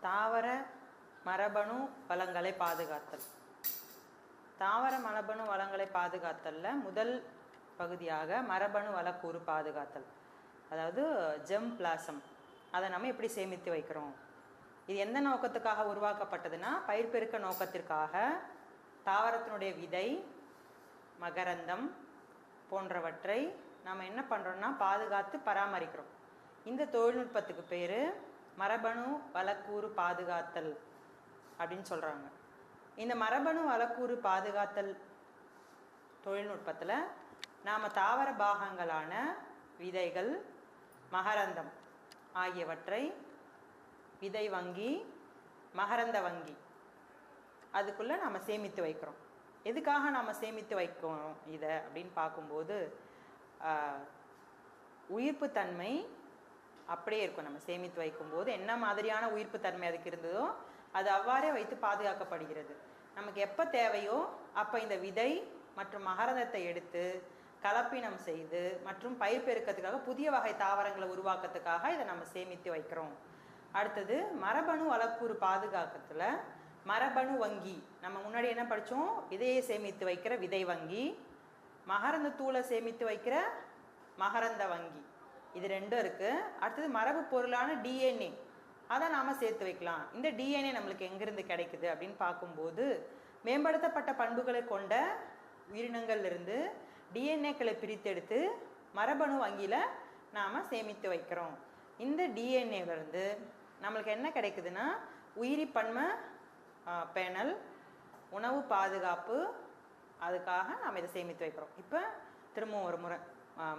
தாவர மரபணு வளங்களை பாதுகாத்தல். தாவர மரபணு வளங்களை பாதுகாத்தல்ல முதல் பகுதியாக மரபணு வளக்கூறு பாதுகாத்தல், அதாவது ஜெம் பிளாசம், அதை நம்ம எப்படி சேமித்து வைக்கிறோம். இது எந்த நோக்கத்துக்காக உருவாக்கப்பட்டதுன்னா, பயிர் பெருக்க நோக்கத்திற்காக தாவரத்தினுடைய விதை, மகரந்தம் போன்றவற்றை நம்ம என்ன பண்ணுறோம்னா பாதுகாத்து பராமரிக்கிறோம். இந்த தொழில்நுட்பத்துக்கு பேர் மரபணு வளக்கூறு பாதுகாத்தல் அப்படின்னு சொல்கிறாங்க. இந்த மரபணு வளக்கூறு பாதுகாத்தல் தொழில்நுட்பத்தில் நாம் தாவர பாகங்களான விதைகள், மகரந்தம் ஆகியவற்றை விதை வங்கி, மகரந்த வங்கி அதுக்குள்ளே நம்ம சேமித்து வைக்கிறோம். எதுக்காக நாம் சேமித்து வைக்கிறோம் இதை அப்படின்னு பார்க்கும்போது, உயிர்ப்பு தன்மை அப்படியே இருக்கும். நம்ம சேமித்து வைக்கும்போது என்ன மாதிரியான உயிர்ப்பு தன்மை அதுக்கு இருந்ததோ அது அவ்வாறே வைத்து பாதுகாக்கப்படுகிறது. நமக்கு எப்போ தேவையோ அப்போ இந்த விதை மற்றும் மகரந்தத்தை எடுத்து கலப்பினம் செய்து மற்றும் பயிர் பெருக்கத்துக்காக புதிய வகை தாவரங்களை உருவாக்கத்துக்காக இதை நம்ம சேமித்து வைக்கிறோம். அடுத்தது மரபணு வளக்கூறு பாதுகாக்கத்தில் மரபணு வங்கி, நம்ம முன்னாடி என்ன படித்தோம், விதையை சேமித்து வைக்கிற விதை வங்கி, மகரந்த தூளை சேமித்து வைக்கிற மகரந்த வங்கி, இது ரெண்டும் இருக்குது. அடுத்தது மரபு பொருளான டிஎன்ஏ, அதை நாம் சேர்த்து வைக்கலாம். இந்த டிஎன்ஏ நம்மளுக்கு எங்கேருந்து கிடைக்குது அப்படின்னு பார்க்கும்போது, மேம்படுத்தப்பட்ட பண்புகளை கொண்ட உயிரினங்கள்லேருந்து டிஎன்ஏக்களை பிரித்தெடுத்து மரபணு வங்கியில் நாம் சேமித்து வைக்கிறோம். இந்த டிஎன்ஏவிலேருந்து நம்மளுக்கு என்ன கிடைக்குதுன்னா உயிரி பன்ம பேனல், உணவு பாதுகாப்பு, அதுக்காக நாம் இதை சேமித்து வைக்கிறோம். இப்போ திரும்பவும் ஒரு முறை,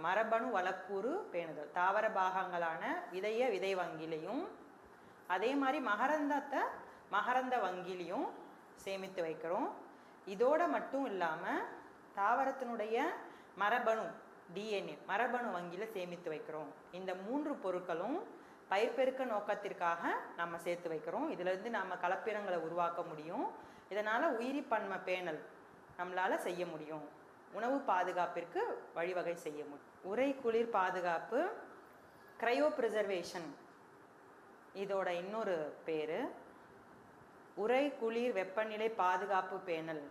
மரபணு வளக்கூறு பேணுதல், தாவர பாகங்களான விதையை விதை வங்கிலையும் அதே மாதிரி மகரந்தத்தை மகரந்த வங்கிலையும் சேமித்து வைக்கிறோம். இதோடு மட்டும் இல்லாமல் தாவரத்தினுடைய மரபணு டிஎன்ஏ மரபணு வங்கியில் சேமித்து வைக்கிறோம். இந்த 3 பொருட்களும் பயிர் பெருக்க நோக்கத்திற்காக நம்ம சேர்த்து வைக்கிறோம். இதிலிருந்து நம்ம கலப்பினங்களை உருவாக்க முடியும். இதனால் உயிரி பன்ம பேணல் நம்மளால் செய்ய முடியும். உணவு பாதுகாப்பிற்கு வழிவகை செய்ய முடியும். உறை குளிர் பாதுகாப்பு, கிரையோ ப்ரிசர்வேஷன், இதோட இன்னொரு பேர் உறை குளிர் வெப்பநிலை பாதுகாப்பு பேணல்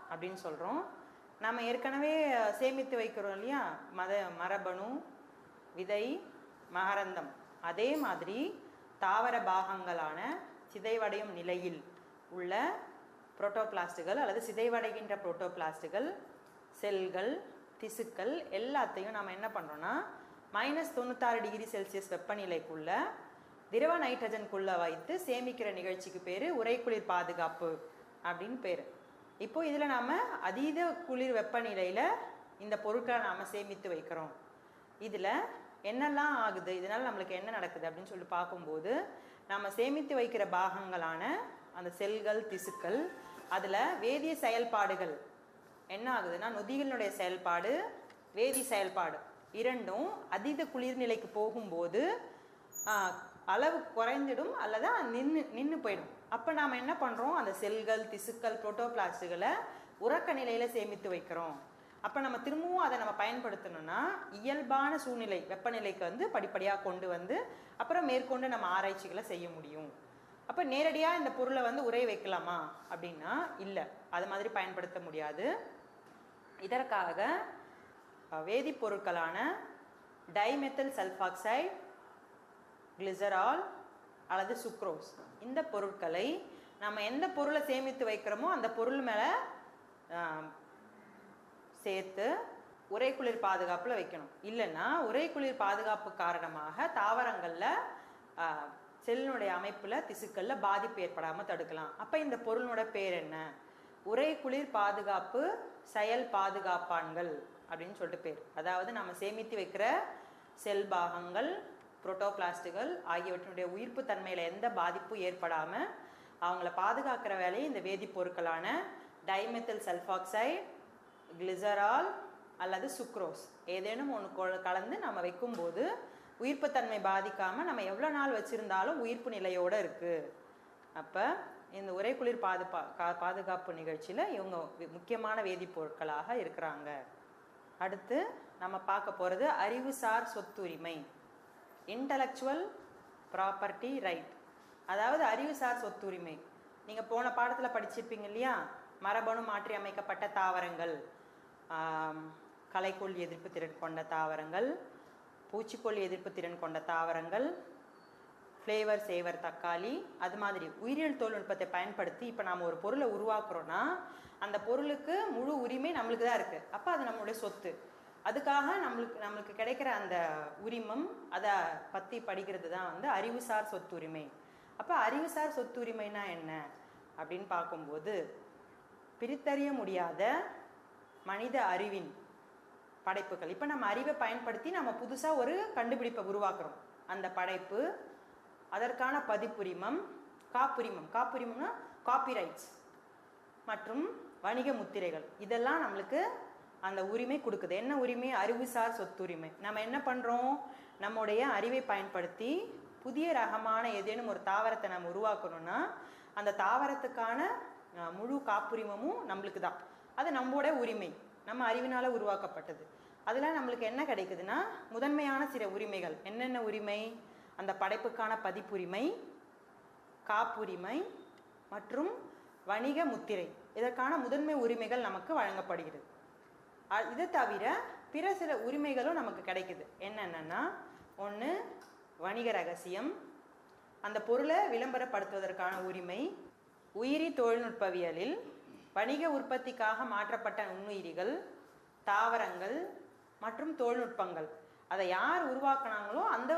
அப்படின்னு சொல்கிறோம். நம்ம ஏற்கனவே சேமித்து வைக்கிறோம் இல்லையா, மரபணு, விதை, மகரந்தம், அதே மாதிரி தாவர பாகங்களான சிதைவடையும் நிலையில் உள்ள புரோட்டோபிளாஸ்டுகள் அல்லது சிதைவடைகின்ற புரோட்டோபிளாஸ்டுகள், செல்கள், திசுக்கள் எல்லாத்தையும் நம்ம என்ன பண்ணுறோன்னா -96 டிகிரி செல்சியஸ் வெப்பநிலைக்குள்ள திரவ நைட்ரஜனுக்குள்ளே வைத்து சேமிக்கிற நிகழ்ச்சிக்கு பேர் உறைக்குளிர் பாதுகாப்பு அப்படின்னு பேர். இப்போது இதில் நாம் அதீத குளிர் வெப்பநிலையில் இந்த பொருட்களை நாம் சேமித்து வைக்கிறோம். இதில் என்னெல்லாம் ஆகுது, இதனால் நம்மளுக்கு என்ன நடக்குது அப்படின்னு சொல்லி பார்க்கும்போது, நம்ம சேமித்து வைக்கிற பாகங்களான அந்த செல்கள், திசுக்கள், அதில் வேதிய செயல்பாடுகள் என்ன ஆகுதுன்னா, நொதிகளினுடைய செயல்பாடு, வேதி செயல்பாடு இரண்டும் அதீத குளிர்நிலைக்கு போகும்போது அளவு குறைந்துடும் அல்லது நின்று போயிடும். அப்போ நாம் என்ன பண்ணுறோம், அந்த செல்கள், திசுக்கள், புரோட்டோபிளாஸ்டுகளை உறக்க நிலையில் சேமித்து வைக்கிறோம். அப்போ நம்ம திரும்பவும் அதை நம்ம பயன்படுத்தணும்னா இயல்பான சூழ்நிலை வெப்பநிலைக்கு வந்து படிப்படியாக கொண்டு வந்து அப்புறம் மேற்கொண்டு நம்ம ஆராய்ச்சிகளை செய்ய முடியும். அப்போ நேரடியாக இந்த பொருளை வந்து உறைய வைக்கலாமா அப்படின்னா இல்லை, அது மாதிரி பயன்படுத்த முடியாது. இதற்காக வேதிப்பொருட்களான டைமெத்தில் சல்ஃபாக்சைடு, கிளிசரால் அல்லது சுக்ரோஸ், இந்த பொருட்களை நம்ம எந்த பொருளை சேமித்து வைக்கிறோமோ அந்த பொருள் மேலே சேர்த்து உறைக்குளிர் பாதுகாப்பில் வைக்கணும். இல்லைன்னா உறைக்குளிர் பாதுகாப்பு காரணமாக தாவரங்களில் செல்லினுடைய அமைப்பில், திசுக்களில் பாதிப்பு ஏற்படாமல் தடுக்கலாம். அப்போ இந்த பொருளோட பேர் என்ன, உறைக்குளிர் பாதுகாப்பு செயல் பாதுகாப்பான்கள் அப்படின்னு சொல்லிட்டு பேர். அதாவது நம்ம சேமித்து வைக்கிற செல் பாகங்கள், புரோட்டோபிளாஸ்டுகள் ஆகியவற்றினுடைய உயிர்ப்பு தன்மையில் எந்த பாதிப்பும் ஏற்படாமல் அவங்கள பாதுகாக்கிற வேலையை இந்த வேதிப்பொருட்களான டைமெத்தில் சல்ஃபாக்சைடு, கிளிசரால் அல்லது சுக்ரோஸ் ஏதேனும் ஒன்று கலந்து நம்ம வைக்கும்போது உயிர்ப்புத்தன்மை பாதிக்காமல் நம்ம எவ்வளோ நாள் வச்சுருந்தாலும் உயிர்ப்பு நிலையோடு இருக்குது. அப்போ இந்த உறைக்குளிர் பாதுகாப்பு நிகழ்ச்சியில் இவங்க முக்கியமான வேதிப்பொருட்களாக இருக்கிறாங்க. அடுத்து நம்ம பார்க்க போகிறது அறிவுசார் சொத்துரிமை, இன்டலெக்சுவல் ப்ராப்பர்ட்டி ரைட். அதாவது அறிவுசார் சொத்துரிமை. நீங்கள் போன பாடத்தில் படிச்சிருப்பீங்க இல்லையா, மரபணு மாற்றி அமைக்கப்பட்ட தாவரங்கள், களைக்கொல்லி எதிர்ப்பு திறன் கொண்ட தாவரங்கள், பூச்சிக்கொல்லி எதிர்ப்பு திறன் கொண்ட தாவரங்கள், ஃப்ளேவர் சேவர் தக்காளி, அது மாதிரி உயிரியல் தொழில்நுட்பத்தை பயன்படுத்தி இப்போ நாம் ஒரு பொருளை உருவாக்குறோன்னா அந்த பொருளுக்கு முழு உரிமை நம்மளுக்கு தான் இருக்குது. அப்போ அது நம்மளுடைய சொத்து. அதுக்காக நம்மளுக்கு கிடைக்கிற அந்த உரிமம், அதை பற்றி படிக்கிறது தான் வந்து அறிவுசார் சொத்துரிமை. அப்போ அறிவுசார் சொத்துரிமைனா என்ன அப்படின்னு பார்க்கும்போது, பிரித்தறிய முடியாத மனித அறிவின் படைப்புகள். இப்போ நம்ம அறிவை பயன்படுத்தி நம்ம புதுசாக ஒரு கண்டுபிடிப்பை உருவாக்குறோம். அந்த படைப்பு, அதற்கான பதிப்புரிமம், காப்புரிமம்னா காப்பிரைட்ஸ் மற்றும் வணிக முத்திரைகள், இதெல்லாம் நம்மளுக்கு அந்த உரிமை கொடுக்குது. என்ன உரிமை? அறிவுசார் சொத்துரிமை. நம்ம என்ன பண்ணுறோம்? நம்முடைய அறிவை பயன்படுத்தி புதிய ரகமான ஏதேனும் ஒரு தாவரத்தை நம்ம உருவாக்கணும்னா அந்த தாவரத்துக்கான முழு காப்புரிமமும் நம்மளுக்கு தான். அது நம்மளோட உரிமை, நம்ம அறிவினால் உருவாக்கப்பட்டது. அதில் நம்மளுக்கு என்ன கிடைக்குதுன்னா முதன்மையான சில உரிமைகள். என்னென்ன உரிமை? அந்த படைப்புக்கான பதிப்புரிமை, காப்புரிமை மற்றும் வணிக முத்திரை. இதற்கான முதன்மை உரிமைகள் நமக்கு வழங்கப்படுகிறது. இதை தவிர பிற சில உரிமைகளும் நமக்கு கிடைக்குது. என்னென்னா, ஒன்று வணிக ரகசியம், அந்த பொருளை விளம்பரப்படுத்துவதற்கான உரிமை. உயிரி தொழில்நுட்பவியலில் வணிக உற்பத்திக்காக மாற்றப்பட்ட நுண்ணுயிரிகள், தாவரங்கள் மற்றும் தொழில்நுட்பங்கள், அதை யார் உருவாக்குனாங்களோ அந்த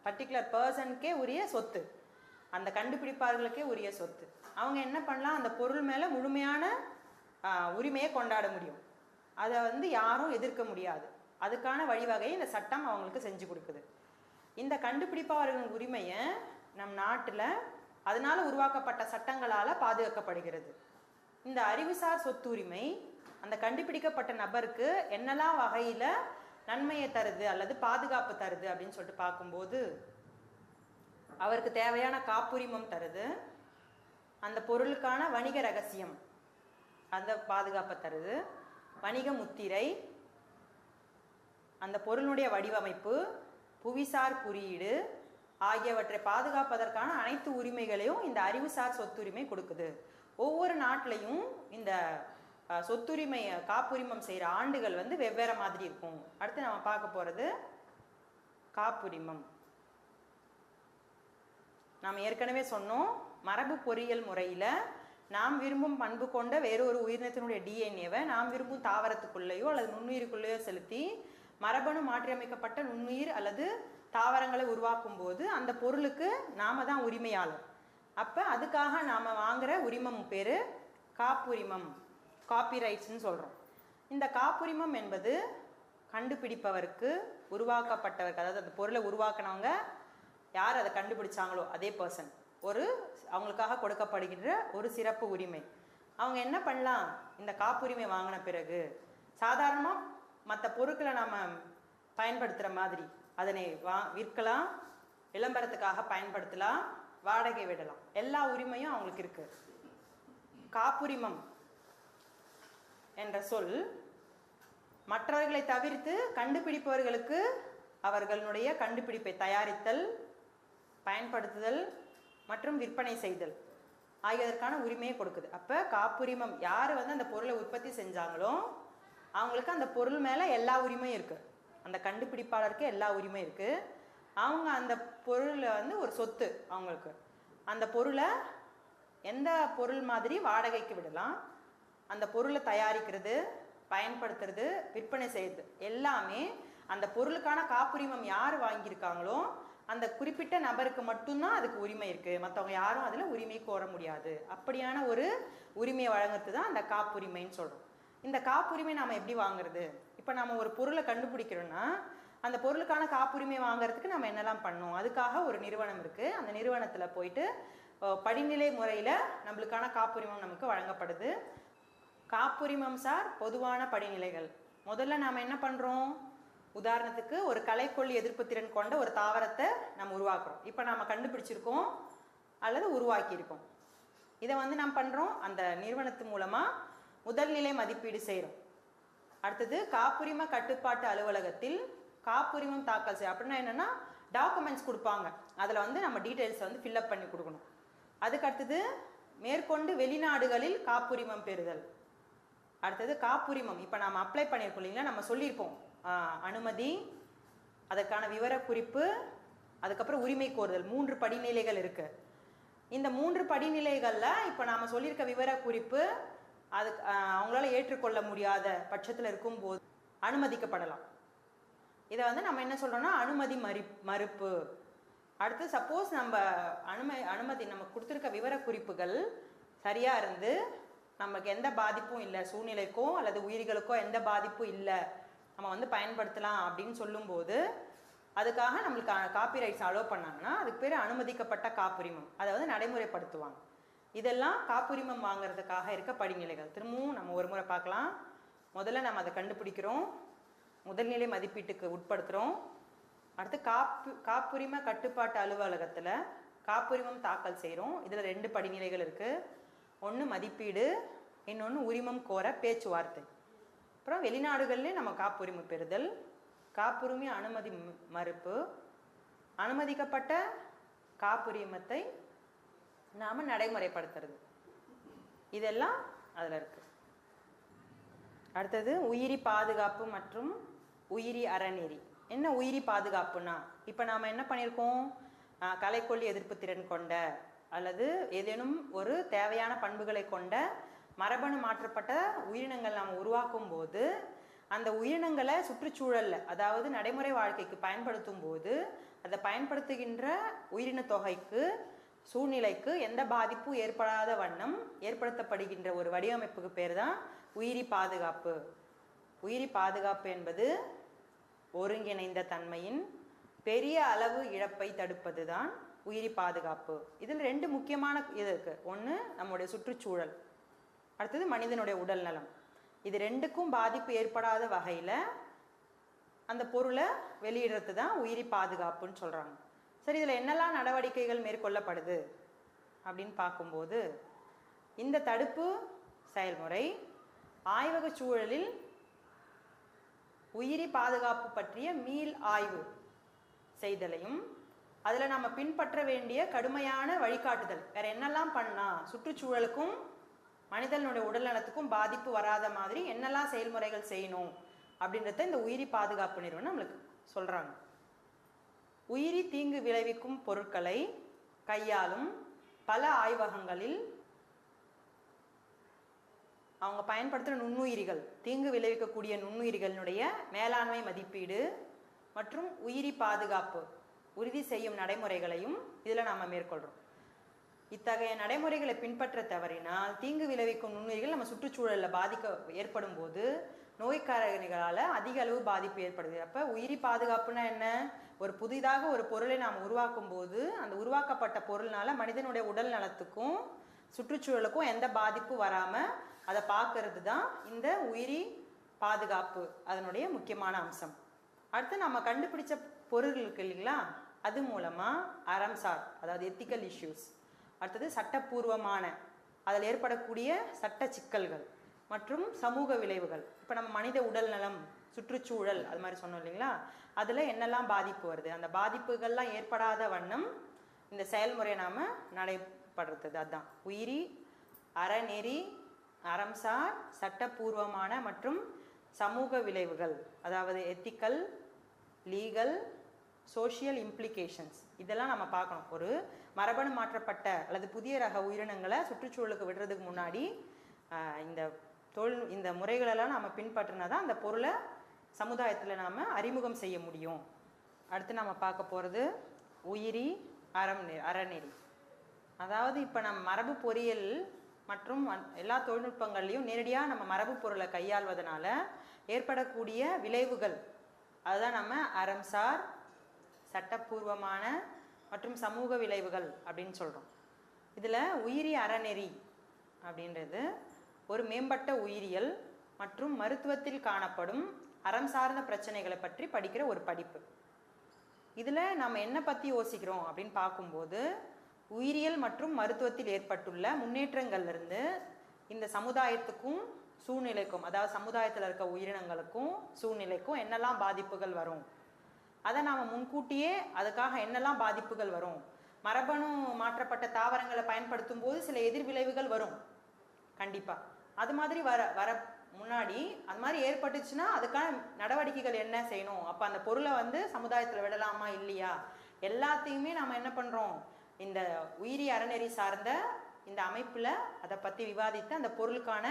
பர்டிகுலர் பர்சனுக்கே உரிய சொத்து, அந்த கண்டுபிடிப்பாளர்களுக்கே உரிய சொத்து. அவங்க என்ன பண்ணலாம்? அந்த பொருள் மேலே முழுமையான உரிமையை கொண்டாட முடியும். அதை வந்து யாரும் எதிர்க்க முடியாது. அதுக்கான வழிவகையை இந்த சட்டம் அவங்களுக்கு செஞ்சு கொடுக்குது. இந்த கண்டுபிடிப்பாளர்களின் உரிமையை நம் நாட்டில் அதனால் உருவாக்கப்பட்ட சட்டங்களால் பாதுகாக்கப்படுகிறது. இந்த அறிவுசார் சொத்துரிமை அந்த கண்டுபிடிக்கப்பட்ட நபருக்கு என்னெல்லாம் வகையில் நன்மையை தருது அல்லது பாதுகாப்பு தருது அப்படின்னு சொல்லிட்டு பார்க்கும்போது, அவருக்கு தேவையான காப்புரிமம் தருது, அந்த பொருளுக்கான வணிக ரகசியம் அந்த பாதுகாப்பை தருது, வணிக முத்திரை, அந்த பொருளுடைய வடிவமைப்பு, புவிசார் குறியீடு ஆகியவற்றை பாதுகாப்பதற்கான அனைத்து உரிமைகளையும் இந்த அறிவுசார் சொத்துரிமை கொடுக்குது. ஒவ்வொரு நாட்டிலையும் இந்த சொத்துரிமை காப்புரிமம் செய்கிற ஆண்டுகள் வந்து வெவ்வேறு மாதிரி இருக்கும். அடுத்து நம்ம பார்க்க போகிறது காப்புரிமம். நாம் ஏற்கனவே சொன்னோம், மரபு பொறியியல் முறையில் நாம் விரும்பும் பண்பு கொண்ட வேறொரு உயிரினத்தினுடைய டிஎன்ஏவை நாம் விரும்பும் தாவரத்துக்குள்ளேயோ அல்லது நுண்ணுயிருக்குள்ளேயோ செலுத்தி மரபணு மாற்றியமைக்கப்பட்ட நுண்ணுயிர் அல்லது தாவரங்களை உருவாக்கும் போது அந்த பொருளுக்கு நாம தான் உரிமையாளர். அப்போ அதுக்காக நாம் வாங்குகிற உரிமம் பேர் காப்புரிமம், காப்பிரைட்ஸ்ன்னு சொல்கிறோம். இந்த காப்புரிமம் என்பது கண்டுபிடிப்பவருக்கு, உருவாக்கப்பட்டவருக்கு, அதாவது அந்த பொருளை உருவாக்கினவங்க யார் அதை கண்டுபிடிச்சாங்களோ அதே பர்சன், அவங்களுக்காக கொடுக்கப்படுகின்ற ஒரு சிறப்பு உரிமை. அவங்க என்ன பண்ணலாம்? இந்த காப்புரிமை வாங்கின பிறகு சாதாரணமாக மற்ற பொருட்களை நாம் பயன்படுத்துகிற மாதிரி அதனை விற்கலாம், விளம்பரத்துக்காக பயன்படுத்தலாம், வாடகை விடலாம். எல்லா உரிமையும் அவங்களுக்கு இருக்கு. காப்புரிமம் என்ற சொல் மற்றவர்களை தவிர்த்து கண்டுபிடிப்பவர்களுக்கு அவர்களுடைய கண்டுபிடிப்பை தயாரித்தல், பயன்படுத்துதல் மற்றும் விற்பனை செய்தல் ஆகியதற்கான உரிமையை கொடுக்குது. அப்போ காப்புரிமம் யார் வந்து அந்த பொருளை உற்பத்தி செஞ்சாங்களோ அவங்களுக்கு அந்த பொருள் மேலே எல்லா உரிமையும் இருக்குது. அந்த கண்டுபிடிப்பாளருக்கு எல்லா உரிமையும் இருக்குது. அவங்க அந்த பொருளை வந்து ஒரு சொத்து அவங்களுக்கு. அந்த பொருளை எந்த பொருள் மாதிரி வாடகைக்கு விடலாம், அந்த பொருளை தயாரிக்கிறது, பயன்படுத்துறது, விற்பனை செய்யுது எல்லாமே அந்த பொருளுக்கான காப்புரிமம் யார் வாங்கியிருக்காங்களோ அந்த குறிப்பிட்ட நபருக்கு மட்டும்தான் அதுக்கு உரிமை இருக்குது. மற்றவங்க யாரும் அதில் உரிமை கோர முடியாது. அப்படியான ஒரு உரிமையை வழங்குறது தான் அந்த காப்புரிமைன்னு சொல்கிறோம். இந்த காப்புரிமை நாம் எப்படி வாங்குறது? இப்போ நம்ம ஒரு பொருளை கண்டுபிடிக்கிறோன்னா அந்த பொருளுக்கான காப்புரிமை வாங்குறதுக்கு நம்ம என்னெல்லாம் பண்ணோம்? அதுக்காக ஒரு நிறுவனம் இருக்குது. அந்த நிறுவனத்தில் போயிட்டு படிநிலை முறையில் நம்மளுக்கான காப்புரிமம் நமக்கு வழங்கப்படுது. காப்புரிமம் சார் பொதுவான படிநிலைகள். முதல்ல நாம் என்ன பண்ணுறோம்? உதாரணத்துக்கு ஒரு களைக்கொல்லி எதிர்ப்பு திறன் கொண்ட ஒரு தாவரத்தை நம்ம உருவாக்குறோம். இப்போ நாம் கண்டுபிடிச்சிருக்கோம் அல்லது உருவாக்கியிருக்கோம். இதை வந்து நம்ம பண்ணுறோம் அந்த நிறுவனத்து மூலமாக முதல்நிலை மதிப்பீடு செய்கிறோம். அடுத்தது காப்புரிம கட்டுப்பாட்டு அலுவலகத்தில் காப்புரிமம் தாக்கல் செய்யும். அப்படின்னா என்னென்னா டாக்குமெண்ட்ஸ் கொடுப்பாங்க. அதில் வந்து நம்ம டீட்டெயில்ஸை வந்து ஃபில்அப் பண்ணி கொடுக்கணும். அதுக்கு அடுத்தது மேற்கொண்டு வெளிநாடுகளில் காப்புரிமம் பெறுதல். அடுத்தது காப்புரிமம். இப்போ நம்ம அப்ளை பண்ணியிருக்கோம் இல்லைங்களா, நம்ம சொல்லியிருப்போம் அனுமதி, அதற்கான விவரக்குறிப்பு, அதுக்கப்புறம் உரிமை கோருதல். 3 படிநிலைகள் இருக்கு. இந்த 3 படிநிலைகளில் இப்போ நாம் சொல்லியிருக்க விவரக்குறிப்பு அதுக்கு அவங்களால ஏற்றுக்கொள்ள முடியாத பட்சத்தில் இருக்கும்போது அனுமதிக்கப்படலாம். இதை வந்து நம்ம என்ன சொல்கிறோம்னா அனுமதி மறுப்பு. அடுத்து சப்போஸ் நம்ம அனுமதி நம்ம கொடுத்துருக்க விவரக்குறிப்புகள் சரியாக இருந்து நமக்கு எந்த பாதிப்பும் இல்லை, சூழ்நிலைக்கோ அல்லது உயிர்களுக்கோ எந்த பாதிப்பும் இல்லை, நம்ம வந்து பயன்படுத்தலாம் அப்படின்னு சொல்லும்போது அதுக்காக நம்மளுக்கு காப்பிரைட்ஸ் அலோவ் பண்ணாங்கன்னா அதுக்கு பேர் அனுமதிக்கப்பட்ட காப்புரிமம். அதை வந்து நடைமுறைப்படுத்துவாங்க. இதெல்லாம் காப்புரிமம் வாங்குறதுக்காக இருக்க படிநிலைகள். திரும்பவும் நம்ம ஒரு முறை பார்க்கலாம். முதல்ல நம்ம அதை கண்டுபிடிக்கிறோம், முதல்நிலை மதிப்பீட்டுக்கு உட்படுத்துகிறோம். அடுத்து காப்புரிம கட்டுப்பாட்டு அலுவலகத்தில் காப்புரிமம் தாக்கல் செய்கிறோம். இதில் 2 படிநிலைகள் இருக்குது. ஒன்று மதிப்பீடு, இன்னொன்று உரிமம் கோர பேச்சுவார்த்தை. அப்புறம் வெளிநாடுகள்லேயே நம்ம காப்புரிமை பெறுதல், காப்புரிமை அனுமதி மறுப்பு, அனுமதிக்கப்பட்ட காப்புரிமத்தை நாம் நடைமுறைப்படுத்துறது, இதெல்லாம் அதில் இருக்குது. அடுத்தது உயிரி பாதுகாப்பு மற்றும் உயிரி அறநெறி. என்ன உயிரி பாதுகாப்புனா, இப்போ நாம் என்ன பண்ணியிருக்கோம், களைக்கொல்லி எதிர்ப்பு திறன் கொண்ட அல்லது ஏதேனும் ஒரு தேவையான பண்புகளை கொண்ட மரபணு மாற்றப்பட்ட உயிரினங்கள் நாம் உருவாக்கும் போது அந்த உயிரினங்களை சுற்றுச்சூழலில், அதாவது நடைமுறை வாழ்க்கைக்கு பயன்படுத்தும் போது அதை பயன்படுத்துகின்ற உயிரின தொகைக்கு, சூழ்நிலைக்கு எந்த பாதிப்பும் ஏற்படாத வண்ணம் ஏற்படுத்தப்படுகின்ற ஒரு வடிவமைப்புக்கு பேர் தான் உயிரி பாதுகாப்பு. உயிரி பாதுகாப்பு என்பது ஒருங்கிணைந்த தன்மையின் பெரிய அளவு இழப்பை தடுப்பது தான் உயிரி பாதுகாப்பு. இதில் 2 முக்கியமான இது இருக்குது. ஒன்று நம்முடைய சுற்றுச்சூழல், அடுத்தது மனிதனுடைய உடல் நலம். இது 2க்கும் பாதிப்பு ஏற்படாத வகையில் அந்த பொருளை வெளியிடுறது தான் உயிரி பாதுகாப்புன்னு சொல்கிறாங்க. சரி, இதில் என்னெல்லாம் நடவடிக்கைகள் மேற்கொள்ளப்படுது அப்படின்னு பார்க்கும்போது, இந்த தடுப்பு செயல்முறை ஆய்வக சூழலில் உயிரி பாதுகாப்பு பற்றிய மீள் ஆய்வு செய்தலையும், அதில் நம்ம பின்பற்ற வேண்டிய கடுமையான வழிகாட்டுதல், வேற என்னெல்லாம் பண்ணால் சுற்றுச்சூழலுக்கும் மனிதனுடைய உடல் நலத்துக்கும் பாதிப்பு வராத மாதிரி என்னெல்லாம் செயல்முறைகள் செய்யணும் அப்படின்றத இந்த உயிரி பாதுகாப்பு நிறுவனம் நம்மளுக்கு சொல்கிறாங்க. உயிரி தீங்கு விளைவிக்கும் பொருட்களை கையாளும் பல ஆய்வகங்களில் அவங்க பயன்படுத்துகிற நுண்ணுயிரிகள், தீங்கு விளைவிக்கக்கூடிய நுண்ணுயிரிகளினுடைய மேலாண்மை மதிப்பீடு மற்றும் உயிரி பாதுகாப்பு உறுதி செய்யும் நடைமுறைகளையும் இதில் நாம் மேற்கொள்கிறோம். இத்தகைய நடைமுறைகளை பின்பற்ற தவறினால் தீங்கு விளைவிக்கும் நுண்ணுயிர்கள் நம்ம சுற்றுச்சூழலில் பாதிக்க ஏற்படும் போது நோய்க்காரணிகளால் அதிக அளவு பாதிப்பு ஏற்படுது. அப்போ உயிரி பாதுகாப்புனா என்ன, ஒரு புதிதாக ஒரு பொருளை நாம் உருவாக்கும் போது அந்த உருவாக்கப்பட்ட பொருள்னால மனிதனுடைய உடல் நலத்துக்கும் சுற்றுச்சூழலுக்கும் எந்த பாதிப்பும் வராமல் அதை பார்க்கறது தான் இந்த உயிரி பாதுகாப்பு அதனுடைய முக்கியமான அம்சம். அடுத்து நம்ம கண்டுபிடிச்ச பொருள் இருக்கு இல்லைங்களா, அது மூலமாக அறம்சார், அதாவது எத்திக்கல் இஷ்யூஸ், அடுத்தது சட்டப்பூர்வமான அதில் ஏற்படக்கூடிய சட்ட சிக்கல்கள் மற்றும் சமூக விளைவுகள். இப்போ நம்ம மனித உடல் நலம், சுற்றுச்சூழல் அது மாதிரி சொன்னோம் இல்லைங்களா, அதில் என்னெல்லாம் பாதிப்பு வருது, அந்த பாதிப்புகள்லாம் ஏற்படாத வண்ணம் இந்த செயல்முறையை நாம் நடைபடுறது. அதுதான் உயிரி அறநெறி, அறம்சார், சட்டப்பூர்வமான மற்றும் சமூக விளைவுகள், அதாவது எத்திக்கல், லீகல், சோஷியல் இம்ப்ளிகேஷன்ஸ், இதெல்லாம் நம்ம பார்க்கணும். ஒரு மரபணு மாற்றப்பட்ட அல்லது புதிய ரக உயிரினங்களை சுற்றுச்சூழலுக்கு விடுறதுக்கு முன்னாடி இந்த முறைகளெல்லாம் நம்ம பின்பற்றினா தான் அந்த பொருளை சமுதாயத்தில் நாம் அறிமுகம் செய்ய முடியும். அடுத்து நம்ம பார்க்க போகிறது உயிரி அறநெறி. அதாவது இப்போ நம்ம மரபு பொறியியல் மற்றும் எல்லா தொழில்நுட்பங்கள்லையும் நேரடியாக நம்ம மரபு பொருளை கையாள்வதனால ஏற்படக்கூடிய விளைவுகள், அதுதான் நம்ம அறம்சார், சட்டப்பூர்வமான மற்றும் சமூக விளைவுகள் அப்படின்னு சொல்கிறோம். இதில் உயிரி அறநெறி அப்படின்றது ஒரு மேம்பட்ட உயிரியல் மற்றும் மருத்துவத்தில் காணப்படும் அறம் சார்ந்த பிரச்சனைகளை பற்றி படிக்கிற ஒரு படிப்பு. இதில் நம்ம என்ன பற்றி யோசிக்கிறோம் அப்படின்னு பார்க்கும்போது, உயிரியல் மற்றும் மருத்துவத்தில் ஏற்பட்டுள்ள முன்னேற்றங்கள்லேருந்து இந்த சமுதாயத்துக்கும் சூழ்நிலைக்கும், அதாவது சமுதாயத்தில் இருக்க உயிரினங்களுக்கும் சூழ்நிலைக்கும் என்னெல்லாம் பாதிப்புகள் வரும் அதை நாம் முன்கூட்டியே அதுக்காக என்னெல்லாம் பாதிப்புகள் வரும், மரபணு மாற்றப்பட்ட தாவரங்களை பயன்படுத்தும் போது சில எதிர்விளைவுகள் வரும் கண்டிப்பாக. அது மாதிரி வர முன்னாடி அது மாதிரி ஏற்பட்டுச்சுன்னா அதுக்கான நடவடிக்கைகள் என்ன செய்யணும், அப்போ அந்த பொருளை வந்து சமுதாயத்தில் விடலாமா இல்லையா, எல்லாத்தையுமே நாம் என்ன பண்ணுறோம், இந்த உயிரி அறநெறி சார்ந்த இந்த அமைப்பில் அதை பற்றி விவாதித்து அந்த பொருளுக்கான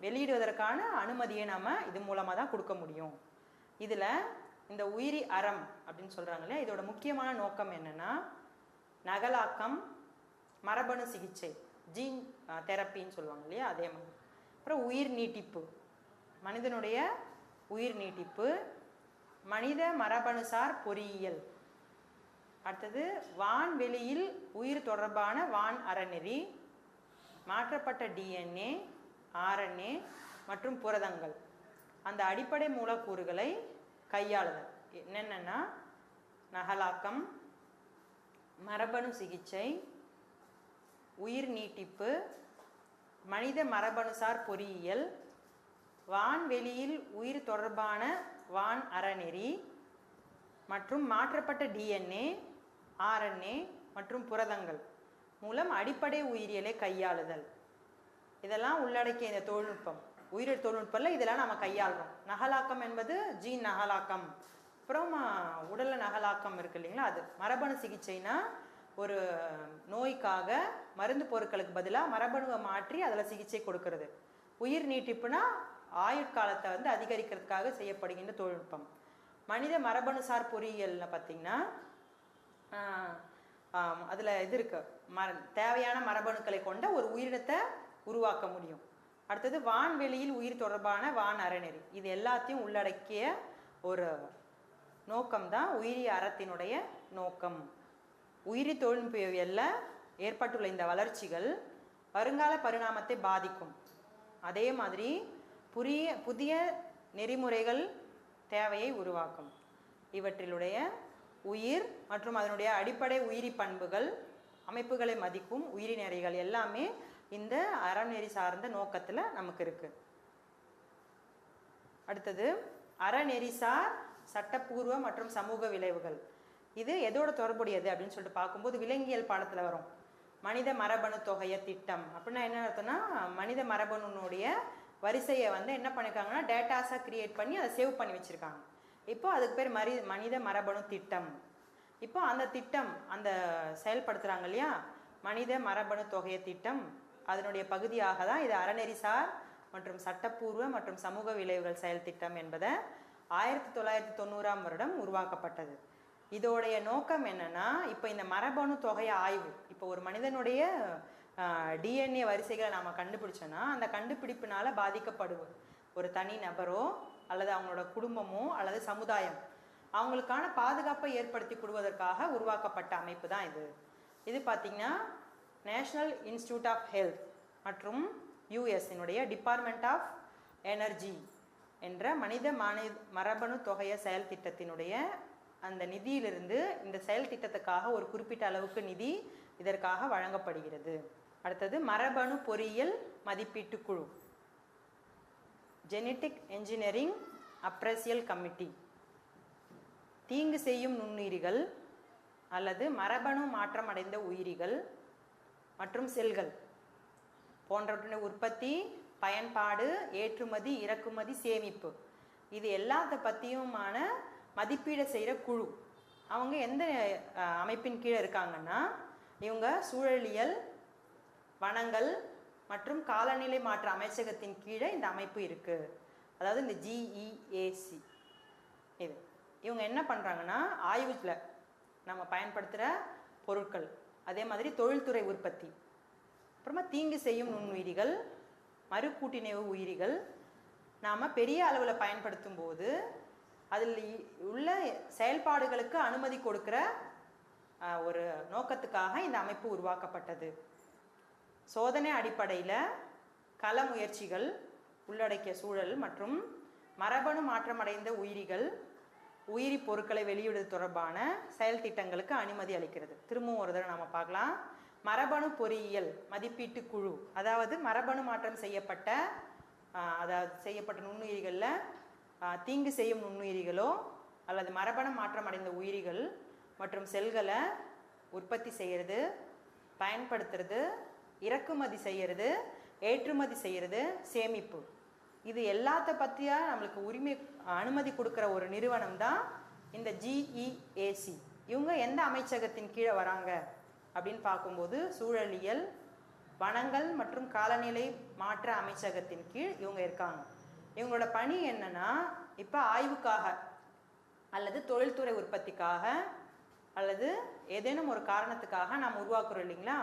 வெளியிடுவதற்கான அனுமதியை நாம் இது மூலமாக தான் கொடுக்க முடியும். இதில் இந்த உயிரி அறம் அப்படின்னு சொல்கிறாங்க இல்லையா, இதோட முக்கியமான நோக்கம் என்னென்னா நகலாக்கம், மரபணு சிகிச்சை, ஜீன் தெரப்பின்னு சொல்லுவாங்க இல்லையா, அதே மாதிரி. அப்புறம் உயிர் நீட்டிப்பு, மனிதனுடைய உயிர் நீட்டிப்பு, மனித மரபணுசார் பொறியியல். அடுத்தது வான்வெளியில் உயிர் தொடர்பான வான் அறநெறி, மாற்றப்பட்ட டிஎன்ஏ, ஆர்என்ஏ மற்றும் புரதங்கள், அந்த அடிப்படை மூலக்கூறுகளை கையாளுதல். என்னென்னா நகலாக்கம், மரபணு சிகிச்சை, உயிர் நீட்டிப்பு, மனித மரபணுசார் பொறியியல், வான்வெளியில் உயிர் தொடர்பான வான் அறநெறி மற்றும் மாற்றப்பட்ட டிஎன்ஏ, ஆர்என்ஏ மற்றும் புரதங்கள் மூலம் அடிப்படை உயிரியலை கையாளுதல். இதெல்லாம் உள்ளடக்கிய இந்த தொழில்நுட்பம், உயிரியல் தொழில்நுட்பத்தில் இதெல்லாம் நம்ம கையாளுறோம். நகலாக்கம் என்பது ஜீன் நகலாக்கம், அப்புறம் உடலில் நகலாக்கம் இருக்கு இல்லைங்களா, அது. மரபணு சிகிச்சைனா ஒரு நோய்க்காக மருந்து பொருட்களுக்கு பதிலாக மரபணுவை மாற்றி அதில் சிகிச்சை கொடுக்கறது. உயிர் நீட்டிப்புனா ஆயுட்காலத்தை வந்து அதிகரிக்கிறதுக்காக செய்யப்படுகின்ற தொழில்நுட்பம். மனித மரபணுசார் பொறியியலில் பார்த்திங்கன்னா அதில் இது இருக்கு, தேவையான மரபணுக்களை கொண்ட ஒரு உயிரினத்தை உருவாக்க முடியும். அடுத்தது வான்வெளியில் உயிர் தொடர்பான வான் அறநெறி, இது எல்லாத்தையும் உள்ளடக்கிய ஒரு நோக்கம்தான் உயிரி அறத்தினுடைய நோக்கம். உயிரி தொழில்நுட்பவியலில் ஏற்பட்டுள்ள இந்த வளர்ச்சிகள் வருங்கால பரிணாமத்தை பாதிக்கும். அதே மாதிரி புதிய நெறிமுறைகள் தேவையை உருவாக்கும். இவற்றிலுடைய உயிர் மற்றும் அதனுடைய அடிப்படை உயிரி பண்புகள், அமைப்புகளை மதிக்கும் உயிரி நெறிகள் எல்லாமே இந்த அறநெறி சார்ந்த நோக்கத்தில் நமக்கு இருக்கு. அடுத்தது அறநெறிசார் சட்டப்பூர்வ மற்றும் சமூக விளைவுகள். இது எதோட தொடர்புடையது அப்படின்னு சொல்லிட்டு பார்க்கும்போது விலங்கியல் பாடத்தில் வரும். மனித மரபணு தொகைய திட்டம் அப்படின்னா என்ன அர்த்தம்னா, மனித மரபணுனுடைய வரிசையை வந்து என்ன பண்ணியிருக்காங்கன்னா டேட்டாஸாக கிரியேட் பண்ணி அதை சேவ் பண்ணி வச்சுருக்காங்க. இப்போ அதுக்கு பேர் மனித மரபணு திட்டம். இப்போ அந்த திட்டம் அந்த செயல்படுத்துகிறாங்க இல்லையா, மனித மரபணு தொகைய திட்டம், அதனுடைய பகுதியாக தான் இது அறநெறிசார் மற்றும் சட்டப்பூர்வ மற்றும் சமூக விளைவுகள் செயல் திட்டம் என்பதை 1990ஆம் வருடம் உருவாக்கப்பட்டது. இதோடைய நோக்கம் என்னன்னா, இப்போ இந்த மரபணு தொகை ஆய்வு, இப்போ ஒரு மனிதனுடைய டிஎன்ஏ வரிசைகளை நாம் கண்டுபிடிச்சோன்னா அந்த கண்டுபிடிப்பினால பாதிக்கப்படுவது ஒரு தனி நபரோ அல்லது அவங்களோட குடும்பமோ அல்லது சமுதாயம், அவங்களுக்கான பாதுகாப்பை ஏற்படுத்தி கொடுவதற்காக உருவாக்கப்பட்ட அமைப்பு தான் இது. இது பார்த்திங்கன்னா நேஷ்னல் இன்ஸ்டிடியூட் ஆஃப் ஹெல்த் மற்றும் யூஎஸ்னுடைய டிபார்ட்மெண்ட் ஆஃப் எனர்ஜி என்ற மனித மரபணு தொகைய செயல் திட்டத்தினுடைய அந்த நிதியிலிருந்து இந்த செயல் திட்டத்துக்காக ஒரு குறிப்பிட்ட அளவுக்கு நிதி இதற்காக வழங்கப்படுகிறது. அடுத்தது மரபணு பொறியியல் மதிப்பீட்டு குழு, ஜெனட்டிக் என்ஜினியரிங் அப்ரைசியல் கமிட்டி. தீங்கு செய்யும் நுண்ணுயிரிகள் அல்லது மரபணு மாற்றம் அடைந்த உயிரிகள் மற்றும் செல்கள் போன்றவற்றின் உற்பத்தி, பயன்பாடு, ஏற்றுமதி, இறக்குமதி, சேமிப்பு, இது எல்லாத்த பற்றியுமான மதிப்பீடு செய்கிற குழு. அவங்க எந்த அமைப்பின் கீழே இருக்காங்கன்னா, இவங்க சூழலியல், வனங்கள் மற்றும் காலநிலை மாற்ற அமைச்சகத்தின் கீழே இந்த அமைப்பு இருக்குது. அதாவது இந்த ஜிஇஏசி. இது இவங்க என்ன பண்ணுறாங்கன்னா, ஆய்வுல நம்ம பயன்படுத்துகிற பொருட்கள், அதே மாதிரி தொழில்துறை உற்பத்தி, அப்புறமா தீங்கு செய்யும் நுண்ணுயிரிகள், மறுகூட்டிணைவு உயிரிகள் நாம் பெரிய அளவில் பயன்படுத்தும் போது அதில் உள்ள செயல்பாடுகளுக்கு அனுமதி கொடுக்குற ஒரு நோக்கத்துக்காக இந்த அமைப்பு உருவாக்கப்பட்டது. சோதனை அடிப்படையில் கள முயற்சிகள் உள்ளடக்கிய சூழல் மற்றும் மரபணு மாற்றமடைந்த உயிரிகள், உயிரி பொருட்களை வெளியிடுவது தொடர்பான செயல் திட்டங்களுக்கு அனுமதி அளிக்கிறது. திரும்பவும் ஒரு தடவை நாம் பார்க்கலாம். மரபணு பொறியியல் மதிப்பீட்டு குழு, அதாவது மரபணு மாற்றம் செய்யப்பட்ட நுண்ணுயிரிகளில் தீங்கு செய்யும் நுண்ணுயிரிகளோ அல்லது மரபணு மாற்றம் அடைந்த உயிரிகள் மற்றும் செல்களை உற்பத்தி செய்கிறது, பயன்படுத்துறது, இறக்குமதி செய்கிறது, ஏற்றுமதி செய்கிறது, சேமிப்பு, இது எல்லாத்த பற்றியா நம்மளுக்கு உரிமை அனுமதி கொடுக்குற ஒரு நிறுவனம் தான் இந்த ஜிஇஏசி. இவங்க எந்த அமைச்சகத்தின் கீழே வராங்க அப்படின்னு பார்க்கும்போது சூழலியல், வனங்கள் மற்றும் காலநிலை மாற்ற அமைச்சகத்தின் கீழ் இவங்க இருக்காங்க. இவங்களோட பணி என்னன்னா, இப்போ ஆய்வுக்காக அல்லது தொழில்துறை உற்பத்திக்காக அல்லது ஏதேனும் ஒரு காரணத்துக்காக நாம் உருவாக்குறோம் இல்லைங்களா,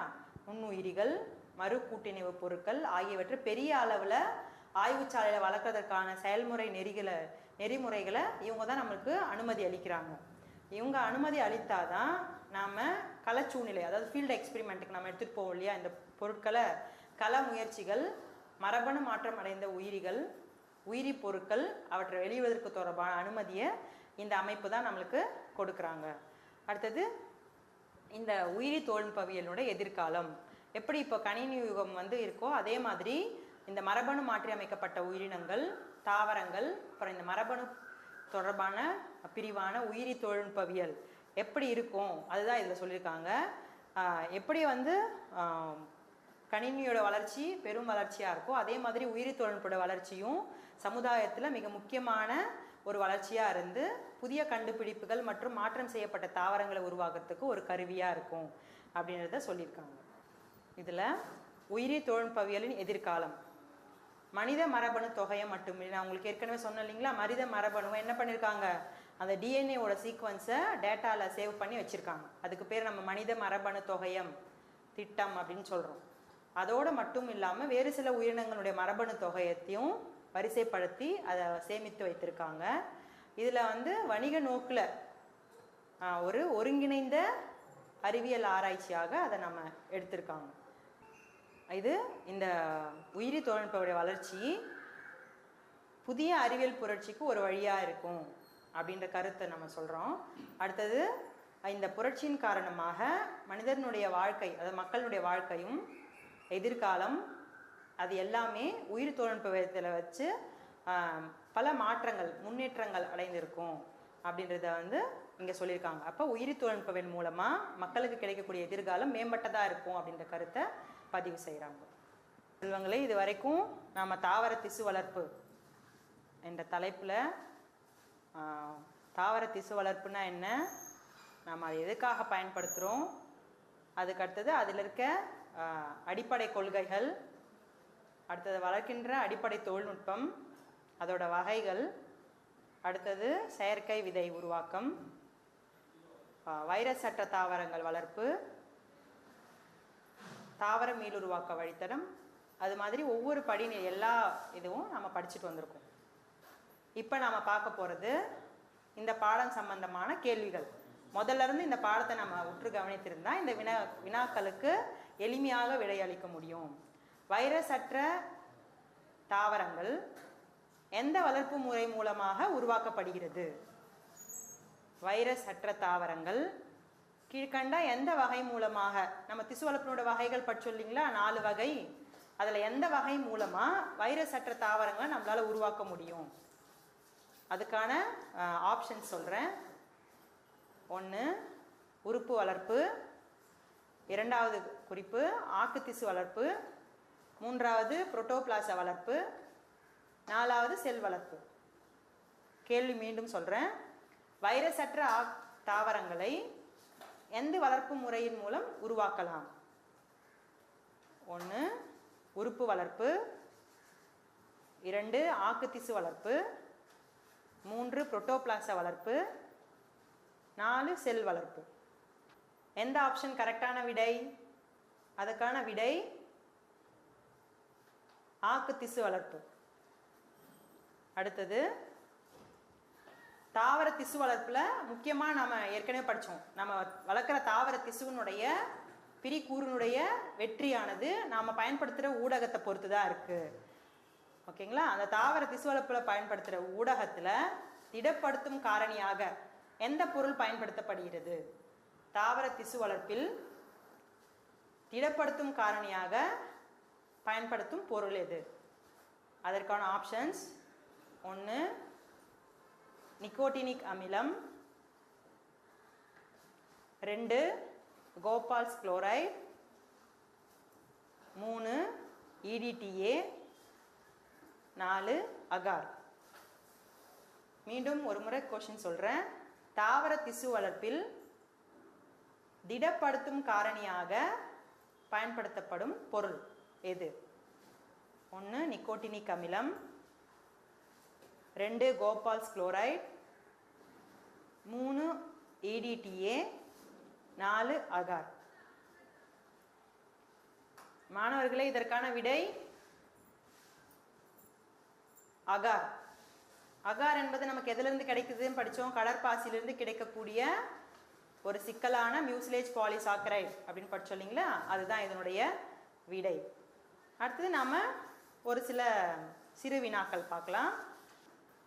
நுண்ணுயிரிகள், மறு கூட்டிணைவு பொருட்கள் ஆகியவற்றை பெரிய அளவில் ஆய்வுச்சாலையில் வளர்க்கறதற்கான செயல்முறை நெறிமுறைகளை இவங்க தான் நம்மளுக்கு அனுமதி அளிக்கிறாங்க. இவங்க அனுமதி அளித்தாதான் நாம் களச்சூழ்நிலை, அதாவது ஃபீல்டு எக்ஸ்பெரிமெண்ட்டுக்கு நம்ம எடுத்துகிட்டு போவோம் இல்லையா, இந்த பொருட்களை கள முயற்சிகள், மரபணு மாற்றம் அடைந்த உயிரிகள், உயிரி பொருட்கள் அவற்றை வெளியிடுவதற்கு தொடர்பான அனுமதியை இந்த அமைப்பு தான் நம்மளுக்கு கொடுக்குறாங்க. அடுத்தது இந்த உயிரி தொழில்நுட்பவியலுடைய எதிர்காலம். எப்படி இப்போ கணினி யுகம் இருக்கோ அதே மாதிரி இந்த மரபணு மாற்றி அமைக்கப்பட்ட உயிரினங்கள், தாவரங்கள், அப்புறம் இந்த மரபணு தொடர்பான பிரிவான உயிரி தொழில்நுட்பவியல் எப்படி இருக்கும் அதுதான் இதில் சொல்லியிருக்காங்க. எப்படி கணினியோட வளர்ச்சி பெரும் வளர்ச்சியாக இருக்கோ அதே மாதிரி உயிரி தொழில்நுட்போட வளர்ச்சியும் சமுதாயத்தில் மிக முக்கியமான ஒரு வளர்ச்சியாக இருந்து புதிய கண்டுபிடிப்புகள் மற்றும் மாற்றம் செய்யப்பட்ட தாவரங்களை உருவாக்குறதுக்கு ஒரு கருவியாக இருக்கும் அப்படின்றத சொல்லியிருக்காங்க. இதில் உயிரி தொழில்நுட்பவியலின் எதிர்காலம், மனித மரபணு தொகையை மட்டுமே, நான் உங்களுக்கு ஏற்கனவே சொன்னேன் இல்லைங்களா, மனித மரபணுவை என்ன பண்ணியிருக்காங்க, அந்த டிஎன்ஏவோட சீக்வன்ஸை டேட்டாவில் சேவ் பண்ணி வச்சுருக்காங்க. அதுக்கு பேர் நம்ம மனித மரபணு தொகையம் திட்டம் அப்படின்னு சொல்கிறோம். அதோடு மட்டும் இல்லாமல் வேறு சில உயிரினங்களுடைய மரபணு தொகையத்தையும் வரிசைப்படுத்தி அதை சேமித்து வைத்திருக்காங்க. இதில் வணிக நோக்கில் ஒரு ஒருங்கிணைந்த அறிவியல் ஆராய்ச்சியாக அதை நம்ம எடுத்திருக்காங்க. இது இந்த உயிரி தொழில்நுட்ப வளர்ச்சி புதிய அறிவியல் புரட்சிக்கு ஒரு வழியாக இருக்கும் அப்படின்ற கருத்தை நம்ம சொல்கிறோம். அடுத்தது இந்த புரட்சியின் காரணமாக மனிதனுடைய வாழ்க்கை, அதாவது மக்களுடைய வாழ்க்கையும் எதிர்காலம் அது எல்லாமே உயிர் தொழில்நுட்பத்தில் வச்சு பல மாற்றங்கள் முன்னேற்றங்கள் அடைந்திருக்கும் அப்படின்றத இங்கே சொல்லியிருக்காங்க. அப்போ உயிரி தொழில்நுட்பவியல் மூலமாக மக்களுக்கு கிடைக்கக்கூடிய எதிர்காலம் மேம்பட்டதாக இருக்கும் அப்படின்ற கருத்தை பதிவு செய்கிறாங்க. செல்வங்களே, இது வரைக்கும் நாம் தாவர திசு வளர்ப்பு என்ற தலைப்பில் தாவர திசு வளர்ப்புனா என்ன, நாம் அதை எதுக்காக பயன்படுத்துகிறோம், அதுக்கடுத்தது அதில் இருக்க அடிப்படை கொள்கைகள், அடுத்தது வளர்க்கின்ற அடிப்படை தொழில்நுட்பம், அதோட வகைகள், அடுத்தது செயற்கை விதை உருவாக்கம், வைரஸ் அற்ற தாவரங்கள் வளர்ப்பு, தாவர மீளுருவாக்க வழித்தடம், அது மாதிரி ஒவ்வொரு படிநிலை எல்லா இதுவும் நம்ம படிச்சுட்டு வந்திருக்கோம். இப்போ நாம் பார்க்க போகிறது இந்த பாடம் சம்பந்தமான கேள்விகள். முதல்ல இருந்து இந்த பாடத்தை நம்ம உற்று கவனித்திருந்தா இந்த வினாக்களுக்கு எளிமையாக விடையளிக்க முடியும். வைரஸ் அற்ற தாவரங்கள் எந்த வளர்ப்பு முறை மூலமாக உருவாக்கப்படுகிறது? வைரஸ் அற்ற தாவரங்கள் கீழ்கண்ட எந்த வகை மூலமாக, நம்ம திசு வளர்ப்பினோட வகைகள் படிச்சோம் இல்லைங்களா, 4 வகை, அதில் எந்த வகை மூலமாக வைரஸ் அற்ற தாவரங்களை நம்மளால் உருவாக்க முடியும்? அதுக்கான ஆப்ஷன்ஸ் சொல்கிறேன். 1 உறுப்பு வளர்ப்பு, 2வது குறிப்பு ஆக்கு திசு வளர்ப்பு, 3வது புரோட்டோபிளாச வளர்ப்பு, 4வது செல் வளர்ப்பு. கேள்வி மீண்டும் சொல்கிறேன். வைரஸ் அற்ற தாவரங்களை எந்த வளர்ப்பு முறையின் மூலம் உருவாக்கலாம்? 1 உறுப்பு வளர்ப்பு, 2 ஆக்கு திசு வளர்ப்பு, 3 புரோட்டோபிளாச வளர்ப்பு, 4 செல் வளர்ப்பு. எந்த ஆப்ஷன் கரெக்டான விடை? அதுக்கான விடை ஆக்கு திசு வளர்ப்பு. அடுத்தது தாவர திசு வளர்ப்பில் முக்கியமாக நம்ம ஏற்கனவே படித்தோம், நம்ம வளர்க்குற தாவர திசுவினுடைய பிரிக்கூறினுடைய வெற்றியானது நாம் பயன்படுத்துகிற ஊடகத்தை பொறுத்து தான் இருக்குது. ஓகேங்களா? அந்த தாவர திசு வளர்ப்பில் பயன்படுத்துகிற ஊடகத்தில் திடப்படுத்தும் காரணியாக எந்த பொருள் பயன்படுத்தப்படுகிறது? தாவர திசு வளர்ப்பில் திடப்படுத்தும் காரணியாக பயன்படுத்தும் பொருள் எது? அதற்கான ஆப்ஷன்ஸ் 1 நிக்கோட்டினிக் அமிலம், 2 கோபால்ஸ் குளோரைடு, 3 EDTA, 4 அகார். மீண்டும் ஒரு முறை கொஸ்டின் சொல்றேன். தாவர திசு வளர்ப்பில் திடப்படுத்தும் காரணியாக பயன்படுத்தப்படும் பொருள் எது? 1 நிக்கோட்டினிக் அமிலம், 2 கோபால்ஸ் குளோரைடு, 3 EDTA, 4 அகார். மாணவர்களே, இதற்கான விடை அகார். அகார் என்பது நமக்கு எதிலிருந்து கிடைக்குதுன்னு படித்தோம். கடற்பாசிலிருந்து கிடைக்கக்கூடிய ஒரு சிக்கலான மியூசிலேஜ் பாலிசாக்கரைடு அப்படின்னு படிச்சோம் இல்லைங்களா? அதுதான் இதனுடைய விடை. அடுத்தது நாம ஒரு சில சிறு வினாக்கள் பார்க்கலாம்.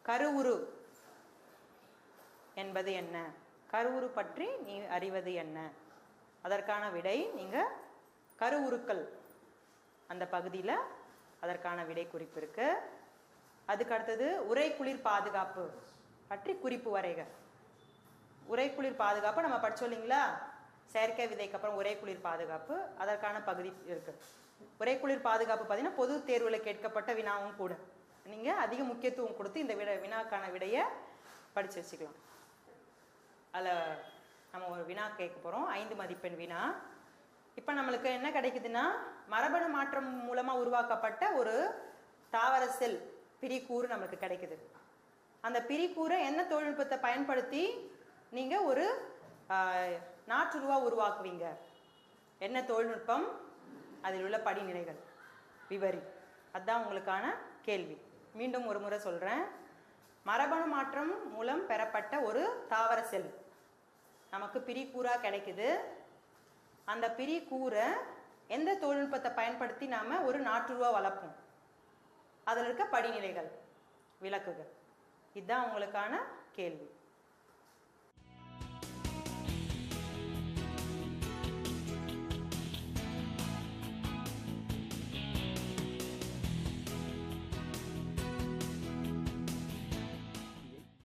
கருவுரு என்பது என்ன? கருவுரு பற்றி நீ அறிவது என்ன? அதற்கான விடை நீங்க கருவுருக்கள் அந்த பகுதியில் அதற்கான விடை குறிப்பு இருக்கு. அதுக்கு அடுத்தது உறைக்குளிர் பாதுகாப்பு பற்றி குறிப்பு வரைக. உறைக்குளிர் பாதுகாப்பு நம்ம படிச்சோம் இல்லைங்களா? செயற்கை விதைக்கு அப்புறம் உறைக்குளிர் பாதுகாப்பு, அதற்கான பகுதி இருக்கு. உறைக்குளிர் பாதுகாப்பு பார்த்தீங்கன்னா பொது தேர்வில் கேட்கப்பட்ட வினாவும் கூட. நீங்கள் அதிக முக்கியத்துவம் கொடுத்து இந்த வினாக்கான விடையை படித்து வச்சுக்கலாம். அதில் நம்ம ஒரு வினா கேட்க போகிறோம், 5 மதிப்பெண் வினா. இப்போ நம்மளுக்கு என்ன கிடைக்குதுன்னா, மரபணு மாற்றம் மூலமாக உருவாக்கப்பட்ட ஒரு தாவர செல் பிரிக்கூறு நம்மளுக்கு கிடைக்குது. அந்த பிரிக்கூரை என்ன தொழில்நுட்பத்தை பயன்படுத்தி நீங்கள் ஒரு நாற்றுருவா உருவாக்குவீங்க? என்ன தொழில்நுட்பம், அதில் உள்ள படிநிலைகள் விவரி. அதுதான் உங்களுக்கான கேள்வி. மீண்டும் ஒரு முறை சொல்கிறேன். மரபணு மாற்றம் மூலம் பெறப்பட்ட ஒரு தாவர செல் நமக்கு பிரிக்கூறா கிடைக்குது. அந்த பிரிக்கூரை எந்த தொழில்நுட்பத்தை பயன்படுத்தி நாம் ஒரு நாற்றுருவா வளர்ப்போம்? அதில் இருக்க படிநிலைகள் விளக்குக. இதுதான் உங்களுக்கான கேள்வி.